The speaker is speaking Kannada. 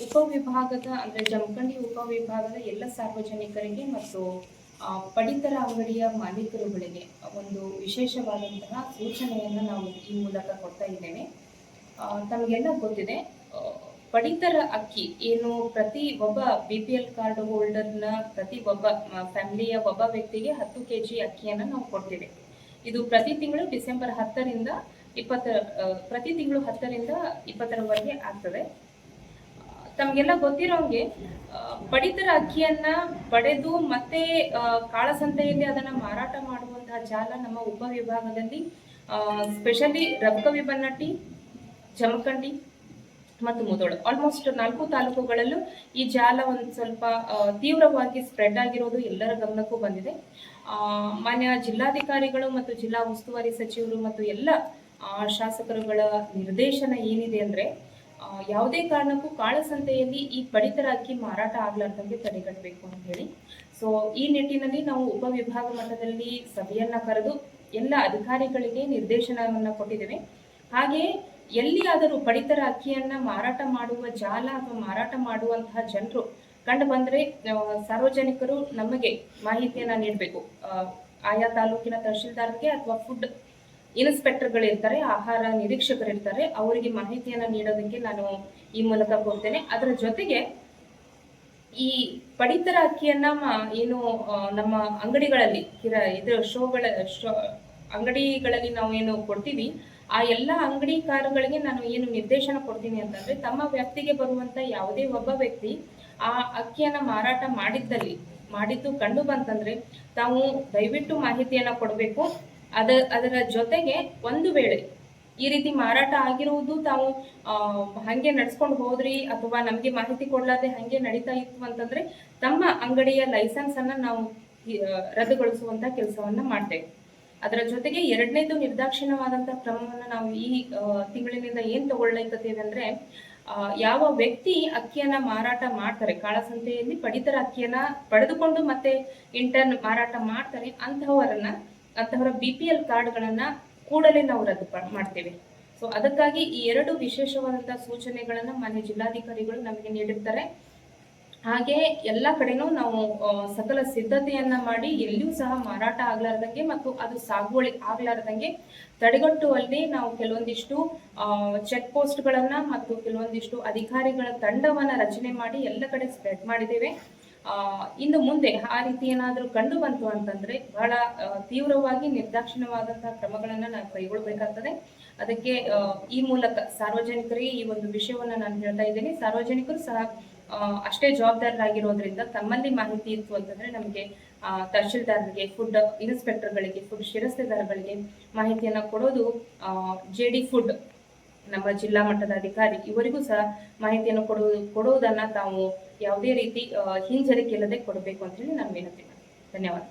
ಉಪವಿಭಾಗದ ಅಂದರೆ ಜಮಖಂಡಿ ಉಪವಿಭಾಗದ ಎಲ್ಲ ಸಾರ್ವಜನಿಕರಿಗೆ ಮತ್ತು ಪಡಿತರ ಅಂಗಡಿಯ ಮಾಲೀಕರುಗಳಿಗೆ ಒಂದು ವಿಶೇಷವಾದಂತಹ ಸೂಚನೆಯನ್ನು ನಾವು ಈ ಮೂಲಕ ಕೊಡ್ತಾ ಇದ್ದೇವೆ. ತಮಗೆಲ್ಲ ಗೊತ್ತಿದೆ, ಪಡಿತರ ಅಕ್ಕಿ ಏನು ಪ್ರತಿ ಒಬ್ಬ BPL ಕಾರ್ಡ್ ಹೋಲ್ಡರ್ನ ಪ್ರತಿ ಒಬ್ಬ ಫ್ಯಾಮಿಲಿಯ ಒಬ್ಬ ವ್ಯಕ್ತಿಗೆ 10 kg ಅಕ್ಕಿಯನ್ನು ನಾವು ಕೊಡ್ತೇವೆ. ಇದು ಪ್ರತಿ ತಿಂಗಳು ಡಿಸೆಂಬರ್ 10ರಿಂದ 20 ಪ್ರತಿ ತಿಂಗಳು 10ರಿಂದ 20ರವರೆಗೆ ಆಗ್ತದೆ. ತಮಗೆಲ್ಲ ಗೊತ್ತಿರೋಂಗೆ ಪಡಿತರ ಅಕ್ಕಿಯನ್ನ ಪಡೆದು ಮತ್ತೆ ಕಾಳಸಂತೆಯಲ್ಲಿ ಅದನ್ನ ಮಾರಾಟ ಮಾಡುವಂತಹ ಜಾಲ ನಮ್ಮ ಉಪವಿಭಾಗದಲ್ಲಿ ಸ್ಪೆಷಲಿ ರಬಕವಿಬನಟ್ಟಿ, ಜಮಖಂಡಿ ಮತ್ತು ಮುಧೋಳ ಆಲ್ಮೋಸ್ಟ್ 4 ತಾಲೂಕುಗಳಲ್ಲೂ ಈ ಜಾಲ ಒಂದು ಸ್ವಲ್ಪ ತೀವ್ರವಾಗಿ ಸ್ಪ್ರೆಡ್ ಆಗಿರೋದು ಎಲ್ಲರ ಗಮನಕ್ಕೂ ಬಂದಿದೆ. ಮಾನ್ಯ ಜಿಲ್ಲಾಧಿಕಾರಿಗಳು ಮತ್ತು ಜಿಲ್ಲಾ ಉಸ್ತುವಾರಿ ಸಚಿವರು ಮತ್ತು ಎಲ್ಲ ಶಾಸಕರುಗಳ ನಿರ್ದೇಶನ ಏನಿದೆ ಅಂದ್ರೆ ಯಾವುದೇ ಕಾರಣಕ್ಕೂ ಕಾಳಸಂತೆಯಲ್ಲಿ ಈ ಪಡಿತರ ಅಕ್ಕಿ ಮಾರಾಟ ಆಗ್ಲಾರ್ದಂಗೆ ತಡೆಗಟ್ಟಬೇಕು ಅಂತ ಹೇಳಿ. ಸೊ ಈ ನಿಟ್ಟಿನಲ್ಲಿ ನಾವು ಉಪವಿಭಾಗ ಮಟ್ಟದಲ್ಲಿ ಸಭೆಯನ್ನ ಕರೆದು ಎಲ್ಲ ಅಧಿಕಾರಿಗಳಿಗೆ ನಿರ್ದೇಶನವನ್ನ ಕೊಟ್ಟಿದ್ದೇವೆ. ಹಾಗೆ ಎಲ್ಲಿಯಾದರೂ ಪಡಿತರ ಅಕ್ಕಿಯನ್ನ ಮಾರಾಟ ಮಾಡುವ ಜಾಲ ಅಥವಾ ಮಾರಾಟ ಮಾಡುವಂತಹ ಜನರು ಕಂಡು ಬಂದ್ರೆ ಸಾರ್ವಜನಿಕರು ನಮಗೆ ಮಾಹಿತಿಯನ್ನ ನೀಡಬೇಕು. ಆಯಾ ತಾಲೂಕಿನ ತಹಶೀಲ್ದಾರ್ಗೆ ಅಥವಾ ಫುಡ್ ಇನ್ಸ್ಪೆಕ್ಟರ್ಗಳಿರ್ತಾರೆ, ಆಹಾರ ನಿರೀಕ್ಷಕರಿರ್ತಾರೆ, ಅವರಿಗೆ ಮಾಹಿತಿಯನ್ನ ನೀಡೋದಕ್ಕೆ ನಾನು ಈ ಮೂಲಕ ಕೊಡ್ತೇನೆ. ಅದರ ಜೊತೆಗೆ ಈ ಪಡಿತರ ಅಕ್ಕಿಯನ್ನ ಏನು ನಮ್ಮ ಅಂಗಡಿಗಳಲ್ಲಿ ಅಂಗಡಿಗಳಲ್ಲಿ ನಾವು ಏನು ಕೊಡ್ತೀವಿ, ಆ ಎಲ್ಲ ಅಂಗಡಿಕಾರಗಳಿಗೆ ನಾನು ಏನು ನಿರ್ದೇಶನ ಕೊಡ್ತೀನಿ ಅಂತಂದ್ರೆ, ತಮ್ಮ ವ್ಯಾಪ್ತಿಗೆ ಬರುವಂತ ಯಾವುದೇ ಒಬ್ಬ ವ್ಯಕ್ತಿ ಆ ಅಕ್ಕಿಯನ್ನ ಮಾರಾಟ ಮಾಡಿದ್ದು ಕಂಡು ಬಂತಂದ್ರೆ ತಾವು ದಯವಿಟ್ಟು ಮಾಹಿತಿಯನ್ನ ಕೊಡಬೇಕು. ಅದರ ಜೊತೆಗೆ ಒಂದು ವೇಳೆ ಈ ರೀತಿ ಮಾರಾಟ ಆಗಿರುವುದು ತಾವು ಹಂಗೆ ನಡ್ಸ್ಕೊಂಡು ಹೋದ್ರಿ ಅಥವಾ ನಮ್ಗೆ ಮಾಹಿತಿ ಕೊಡ್ಲಾದೆ ಹಂಗೆ ನಡೀತಾ ಇತ್ತು ಅಂತಂದ್ರೆ ತಮ್ಮ ಅಂಗಡಿಯ ಲೈಸೆನ್ಸ್ ಅನ್ನ ನಾವು ರದ್ದುಗೊಳಿಸುವಂತ ಕೆಲಸವನ್ನ ಮಾಡ್ತೇವೆ. ಅದರ ಜೊತೆಗೆ ಎರಡನೇದು ನಿರ್ದಾಕ್ಷಿಣ್ಯವಾದಂತಹ ಕ್ರಮವನ್ನು ನಾವು ಈ ತಿಂಗಳಿನಿಂದ ಏನ್ ತಗೊಳ್ಳೈತೇವೆ ಅಂದ್ರೆ, ಯಾವ ವ್ಯಕ್ತಿ ಅಕ್ಕಿಯನ್ನ ಮಾರಾಟ ಮಾಡ್ತಾರೆ, ಕಾಳಸಂತೆಯಲ್ಲಿ ಪಡಿತರ ಅಕ್ಕಿಯನ್ನ ಪಡೆದುಕೊಂಡು ಮತ್ತೆ ಇಂಟರ್ನ್ ಮಾರಾಟ ಮಾಡ್ತಾರೆ, ಅಂತಹವರ BPL ಕಾರ್ಡ್ಗಳನ್ನ ಕೂಡಲೇ ನಾವು ರದ್ದು ಮಾಡ್ತೇವೆ. ಸೊ ಅದಕ್ಕಾಗಿ ಈ 2 ವಿಶೇಷವಾದಂತಹ ಸೂಚನೆಗಳನ್ನ ಮಾನ್ಯ ಜಿಲ್ಲಾಧಿಕಾರಿಗಳು ನಮಗೆ ನೀಡಿರ್ತಾರೆ. ಹಾಗೆ ಎಲ್ಲ ಕಡೆನೂ ನಾವು ಸಕಲ ಸಿದ್ಧತೆಯನ್ನ ಮಾಡಿ ಎಲ್ಲಿಯೂ ಸಹ ಮಾರಾಟ ಆಗ್ಲಾರ್ದಂಗೆ ಮತ್ತು ಅದು ಸಾಗುವಳಿ ಆಗ್ಲಾರ್ದಂಗೆ ತಡೆಗಟ್ಟುವಲ್ಲಿ ನಾವು ಕೆಲವೊಂದಿಷ್ಟು ಚೆಕ್ ಪೋಸ್ಟ್ಗಳನ್ನ ಮತ್ತು ಕೆಲವೊಂದಿಷ್ಟು ಅಧಿಕಾರಿಗಳ ತಂಡವನ್ನ ರಚನೆ ಮಾಡಿ ಎಲ್ಲ ಕಡೆ ಸ್ಪ್ರೆಡ್ ಮಾಡಿದ್ದೇವೆ. ಇನ್ನು ಮುಂದೆ ಆ ರೀತಿ ಏನಾದರೂ ಕಂಡು ಬಂತು ಅಂತಂದ್ರೆ ಬಹಳ ತೀವ್ರವಾಗಿ ನಿರ್ದಾಕ್ಷಿಣ್ಯವಾದಂತಹ ಕ್ರಮಗಳನ್ನ ನಾವು ಕೈಗೊಳ್ಳಬೇಕಾಗ್ತದೆ. ಅದಕ್ಕೆ ಈ ಮೂಲಕ ಸಾರ್ವಜನಿಕರಿಗೆ ಈ ಒಂದು ವಿಷಯವನ್ನ ನಾನು ಹೇಳ್ತಾ ಇದ್ದೇನೆ. ಸಾರ್ವಜನಿಕರು ಸಹ ಅಷ್ಟೇ ಜವಾಬ್ದಾರರಾಗಿರೋದ್ರಿಂದ ತಮ್ಮಲ್ಲಿ ಮಾಹಿತಿ ಇತ್ತು ಅಂತಂದ್ರೆ ನಮಗೆ ತಹಶೀಲ್ದಾರ್ಗೆ, ಫುಡ್ ಇನ್ಸ್ಪೆಕ್ಟರ್ಗಳಿಗೆ, ಫುಡ್ ಶಿರಸ್ತೆದಾರಗಳಿಗೆ ಮಾಹಿತಿಯನ್ನ ಕೊಡೋದು, JD ಫುಡ್ ನಮ್ಮ ಜಿಲ್ಲಾ ಮಟ್ಟದ ಅಧಿಕಾರಿ ಇವರಿಗೂ ಸಹ ಮಾಹಿತಿಯನ್ನು ಕೊಡುವುದನ್ನ ತಾವು ಯಾವುದೇ ರೀತಿ ಹಿಂಜರಿಕೆ ಇಲ್ಲದೆ ಕೊಡಬೇಕು ಅಂತ ಹೇಳಿ ನಾನು ವಿನಂತಿ ಮಾಡ್ತೀನಿ. ಧನ್ಯವಾದ.